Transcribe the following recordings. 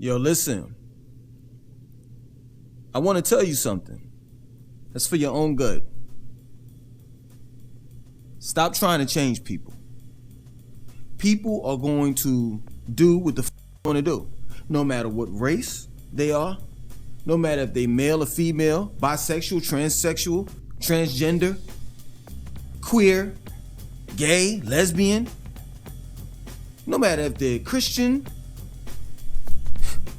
Yo, listen. I want to tell you something. That's for your own good. Stop trying to change people. People are going to do what the they want to do. No matter what race they are, no matter if they male or female, bisexual, transsexual, transgender, queer, gay, lesbian, no matter if they're Christian,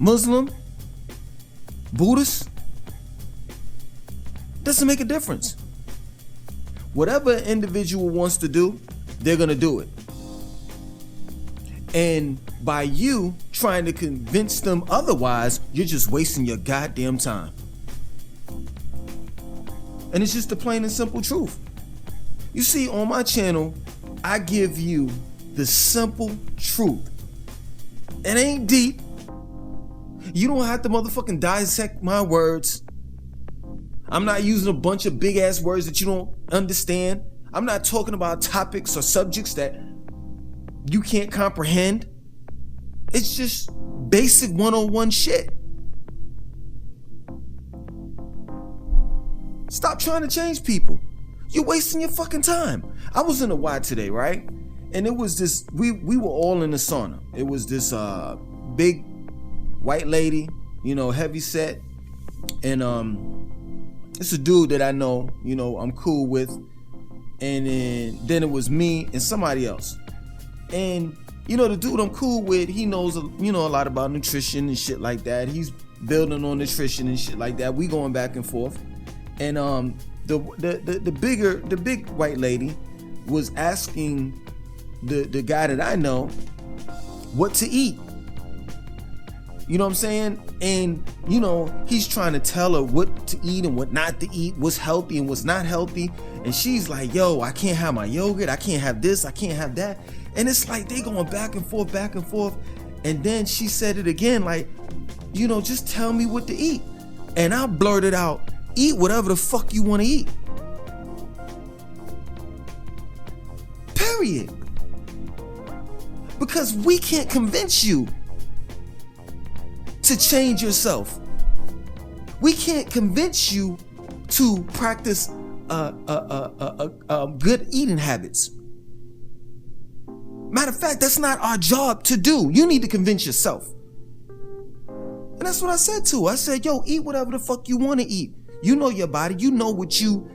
Muslim, Buddhist, doesn't make a difference. Whatever an individual wants to do, they're gonna do it. And by you trying to convince them otherwise, you're just wasting your goddamn time. And it's just the plain and simple truth. You see, on my channel, I give you the simple truth. It ain't deep. You don't have to motherfucking dissect my words. I'm not using a bunch of big ass words that you don't understand. I'm not talking about topics or subjects that you can't comprehend. It's just basic 101 shit. Stop trying to change people. You're wasting your fucking time. I was in a Y today, right? And it was this, we were all in the sauna. It was this big white lady, you know, heavy set. And it's a dude that I know, you know, I'm cool with. And then it was me and somebody else. And you know, the dude I'm cool with, he knows, you know, a lot about nutrition and shit like that. He's building on nutrition and shit like that. We going back and forth. And the big white lady was asking the guy that I know what to eat. You know what I'm saying? And you know, he's trying to tell her what to eat and what not to eat, what's healthy and what's not healthy. And she's like, yo, I can't have my yogurt, I can't have this, I can't have that. And it's like they going back and forth. And then she said it again, like, you know, just tell me what to eat. And I blurted out, eat whatever the fuck you want to eat. Period. Because we can't convince you to change yourself. We can't convince you to practice good eating habits. Matter of fact, that's not our job to do. You need to convince yourself. And that's what I said to her. I said, yo, eat whatever the fuck you want to eat. You know your body. You know what you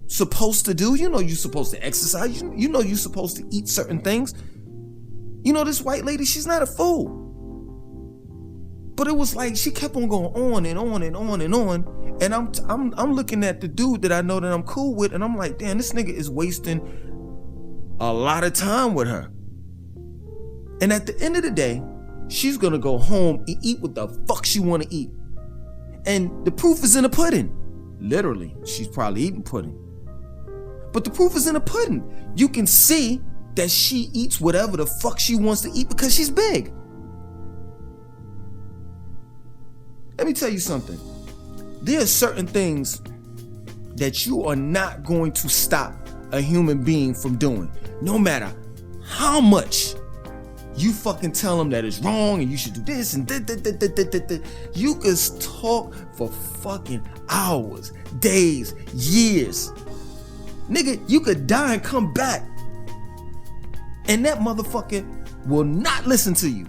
supposed to do. You know you're supposed to exercise. You know you're supposed to eat certain things. You know, this white lady, she's not a fool. But it was like she kept on going on and on and on and on. And I'm looking at the dude that I know that I'm cool with, and I'm like, damn, this nigga is wasting a lot of time with her. And at the end of the day, she's gonna go home and eat what the fuck she wanna eat. And the proof is in the pudding. Literally, she's probably eating pudding. But the proof is in the pudding. You can see that she eats whatever the fuck she wants to eat because she's big. Let me tell you something. There are certain things that you are not going to stop a human being from doing. No matter how much you fucking tell them that it's wrong and you should do this and you could talk for fucking hours, days, years. Nigga, you could die and come back and that motherfucker will not listen to you.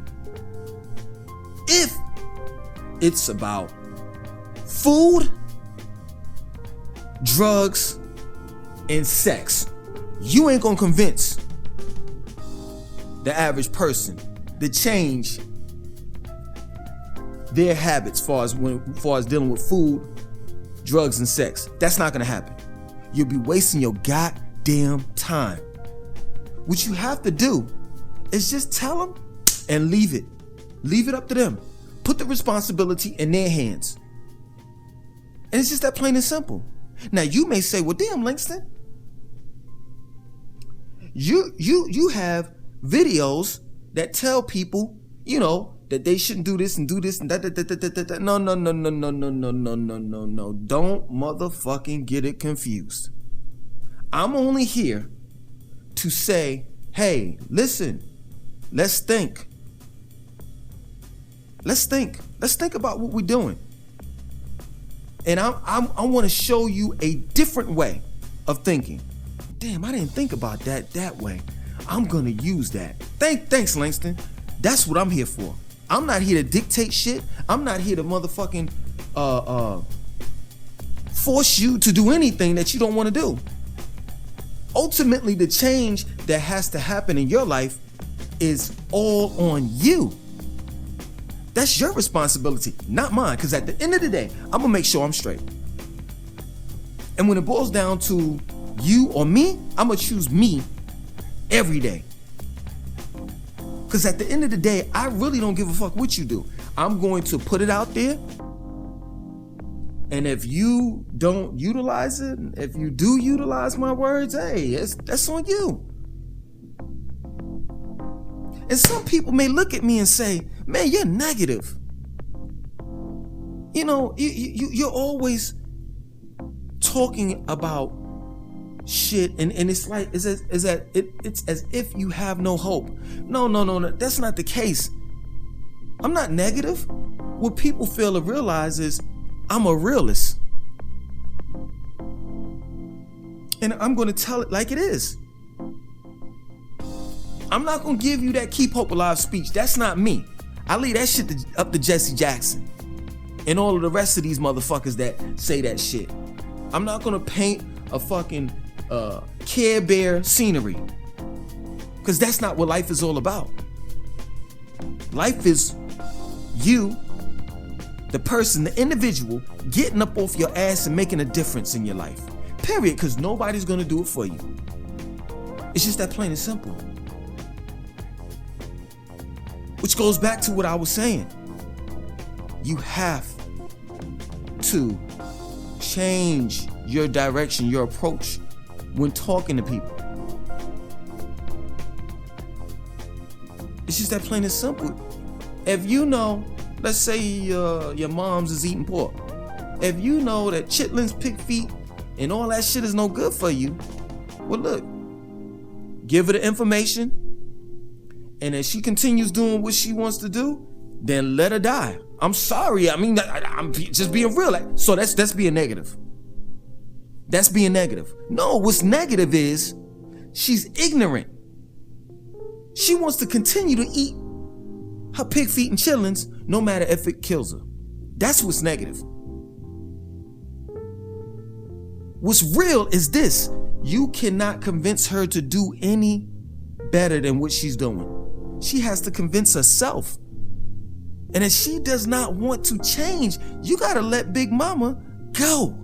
If it's about food, drugs, and sex, you ain't gonna convince the average person to change their habits as far as dealing with food, drugs, and sex. That's not gonna happen. You'll be wasting your goddamn time. What you have to do is just tell them and leave it. Leave it up to them. Put the responsibility in their hands. And it's just that plain and simple. Now you may say, well, damn, Langston, you have videos that tell people, you know, that they shouldn't do this and do this and that. No. Don't motherfucking get it confused. I'm only here to say, hey, listen, let's think. Let's think about what we're doing. And I want to show you a different way of thinking. Damn, I didn't think about that way. I'm gonna use that. Thanks, Langston. That's what I'm here for. I'm not here to dictate shit. I'm not here to motherfucking force you to do anything that you don't want to do. Ultimately, the change that has to happen in your life is all on you. That's your responsibility, not mine, because at the end of the day, I'm gonna make sure I'm straight. And when it boils down to you or me, I'm gonna choose me every day. Because at the end of the day, I really don't give a fuck what you do. I'm going to put it out there. And if you don't utilize it, if you do utilize my words, hey, that's on you. And some people may look at me and say, man, you're negative. You know, you're always talking about shit, and it's like it's as if you have no hope. No, that's not the case. I'm not negative. What people fail to realize is I'm a realist, and I'm going to tell it like it is. I'm not going to give you that keep hope alive speech. That's not me. I leave that shit up to Jesse Jackson and all of the rest of these motherfuckers that say that shit. I'm not going to paint a fucking Care Bear scenery, because that's not what life is all about. Life is you, the person, the individual, getting up off your ass and making a difference in your life. Period. Because nobody's going to do it for you. It's just that plain and simple. Which goes back to what I was saying. You have to change your direction, your approach when talking to people. It's just that plain and simple. If you know, let's say your mom's is eating pork. If you know that chitlins, pig feet, and all that shit is no good for you, well, look, give her the information, and if she continues doing what she wants to do, then let her die. I'm sorry. I mean, I'm just being real. So that's being negative. That's being negative. No, what's negative is she's ignorant. She wants to continue to eat her pig feet and chitlins no matter if it kills her. That's what's negative. What's real is this: you cannot convince her to do any better than what she's doing. She has to convince herself. And if she does not want to change, you gotta let Big Mama go.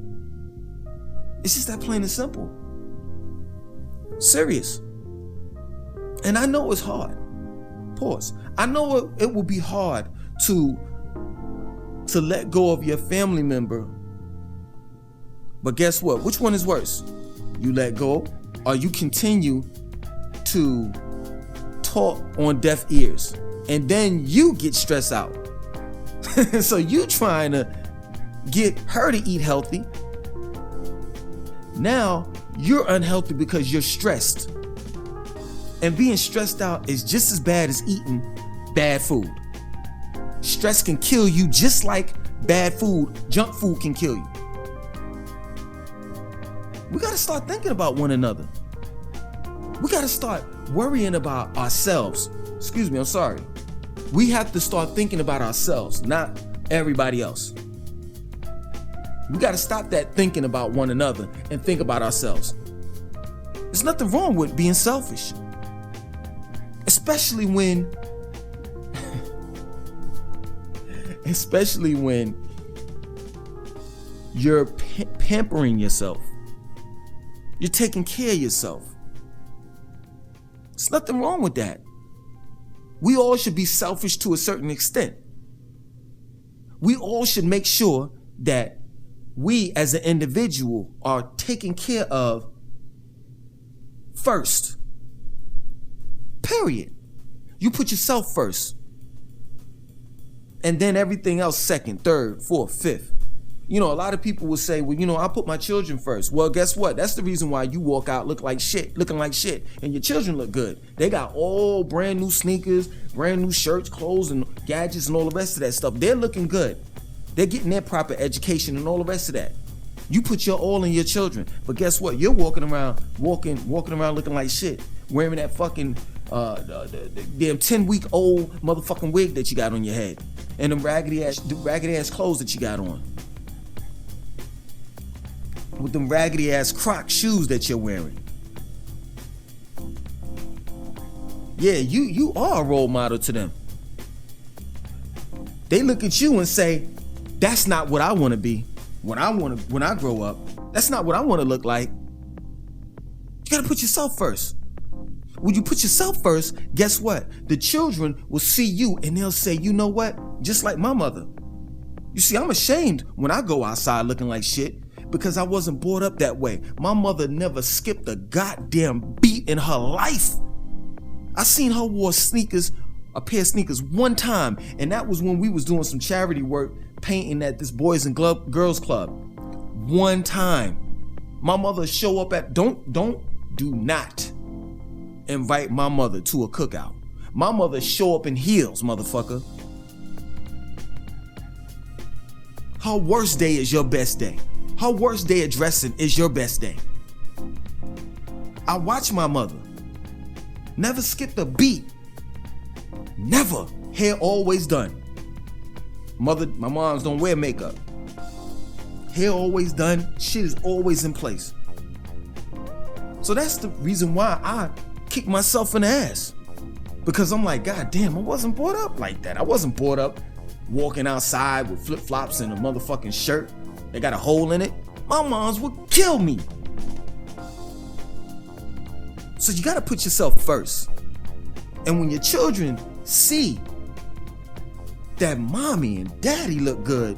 It's just that plain and simple. Serious. And I know it's hard. Pause. I know it will be hard to let go of your family member. But guess what? Which one is worse? You let go, or you continue to talk on deaf ears, and then you get stressed out. So you trying to get her to eat healthy. Now you're unhealthy because you're stressed. And being stressed out is just as bad as eating bad food. Stress can kill you just like bad food, junk food can kill you. We gotta start thinking about one another. We gotta start worrying about ourselves. Excuse me, I'm sorry. We have to start thinking about ourselves, not everybody else. We gotta stop that thinking about one another and think about ourselves. There's nothing wrong with being selfish. Especially when you're pampering yourself. You're taking care of yourself. There's nothing wrong with that. We all should be selfish to a certain extent. We all should make sure that we as an individual are taken care of first. Period. You put yourself first. And then everything else second, third, fourth, fifth. You know, a lot of people will say, well, you know, I put my children first. Well, guess what? That's the reason why you walk out looking like shit, and your children look good. They got all brand new sneakers, brand new shirts, clothes, and gadgets and all the rest of that stuff. They're looking good. They're getting their proper education and all the rest of that. You put your all in your children, but guess what? You're walking around looking like shit, wearing that fucking the damn 10-week-old motherfucking wig that you got on your head, and the raggedy ass clothes that you got on, with them raggedy ass Croc shoes that you're wearing. Yeah, you are a role model to them. They look at you and say, that's not what I want to be. When I grow up, that's not what I want to look like. You gotta put yourself first. When you put yourself first, guess what? The children will see you and they'll say, you know what? Just like my mother. You see, I'm ashamed when I go outside looking like shit because I wasn't brought up that way. My mother never skipped a goddamn beat in her life. I seen her wear a pair of sneakers one time, and that was when we was doing some charity work painting at this Boys and Girls Club. One time. My mother show up at do not invite my mother to a cookout. My mother show up in heels, motherfucker. Her worst day is your best day. Her worst day of dressing is your best day. I watch my mother. Never skipped a beat. Never. Hair always done. My moms don't wear makeup. Hair always done. Shit is always in place. So that's the reason why I kick myself in the ass. Because I'm like, God damn, I wasn't brought up like that. I wasn't brought up walking outside with flip-flops and a motherfucking shirt that got a hole in it. My moms would kill me. So you gotta put yourself first. And when your children see that mommy and daddy look good,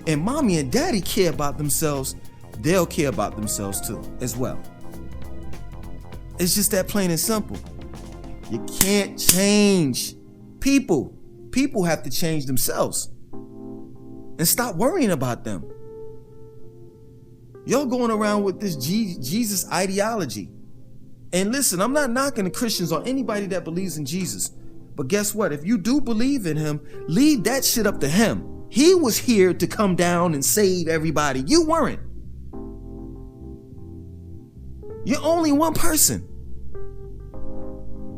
and mommy and daddy care about themselves, they'll care about themselves too, as well. It's just that plain and simple. You can't change people. People have to change themselves. And stop worrying about them. Y'all going around with this Jesus ideology. And listen, I'm not knocking the Christians or anybody that believes in Jesus. But guess what? If you do believe in him, leave that shit up to him. He was here to come down and save everybody. You weren't. You're only one person.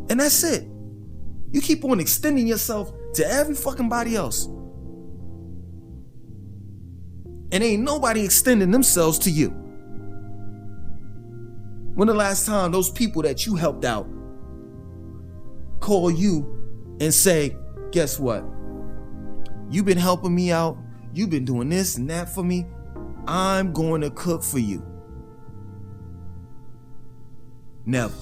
And that's it. You keep on extending yourself to every fucking body else. And ain't nobody extending themselves to you. When the last time those people that you helped out call you and say, guess what? You've been helping me out. You've been doing this and that for me. I'm going to cook for you. Never.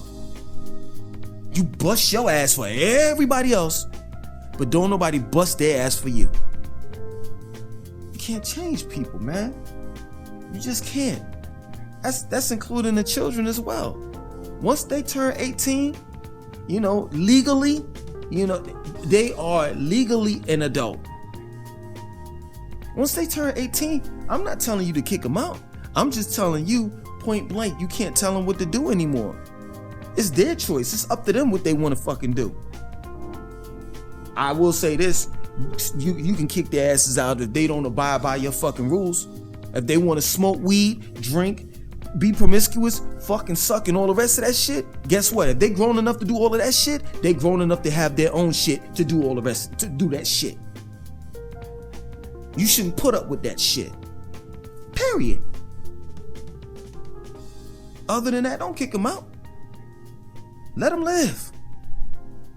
You bust your ass for everybody else, but don't nobody bust their ass for you. You can't change people, man. You just can't. That's including the children as well. Once they turn 18, legally, they are legally an adult. Once they turn 18, I'm not telling you to kick them out. I'm just telling you point blank, you can't tell them what to do anymore. It's their choice. It's up to them what they want to fucking do. I will say this, you can kick their asses out if they don't abide by your fucking rules. If they want to smoke weed, drink, be promiscuous, fucking suck and all the rest of that shit, guess what? If they grown enough to do all of that shit, they grown enough to have their own shit to do all the rest, to do that shit. You shouldn't put up with that shit. Period. Other than that, don't kick them out. Let them live.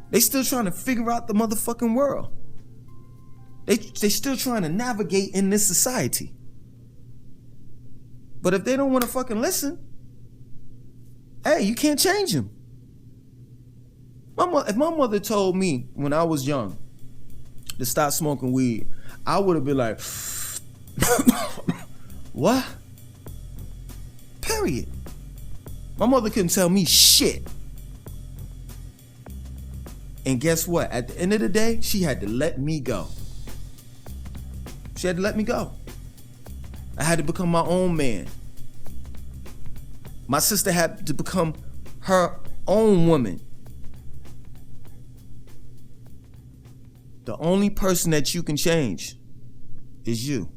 They still trying to figure out the motherfucking world. They still trying to navigate in this society. But if they don't want to fucking listen, hey, you can't change them. If my mother told me when I was young to stop smoking weed, I would have been like, what? Period. My mother couldn't tell me shit. And guess what? At the end of the day, she had to let me go. She had to let me go. I had to become my own man. My sister had to become her own woman. The only person that you can change is you.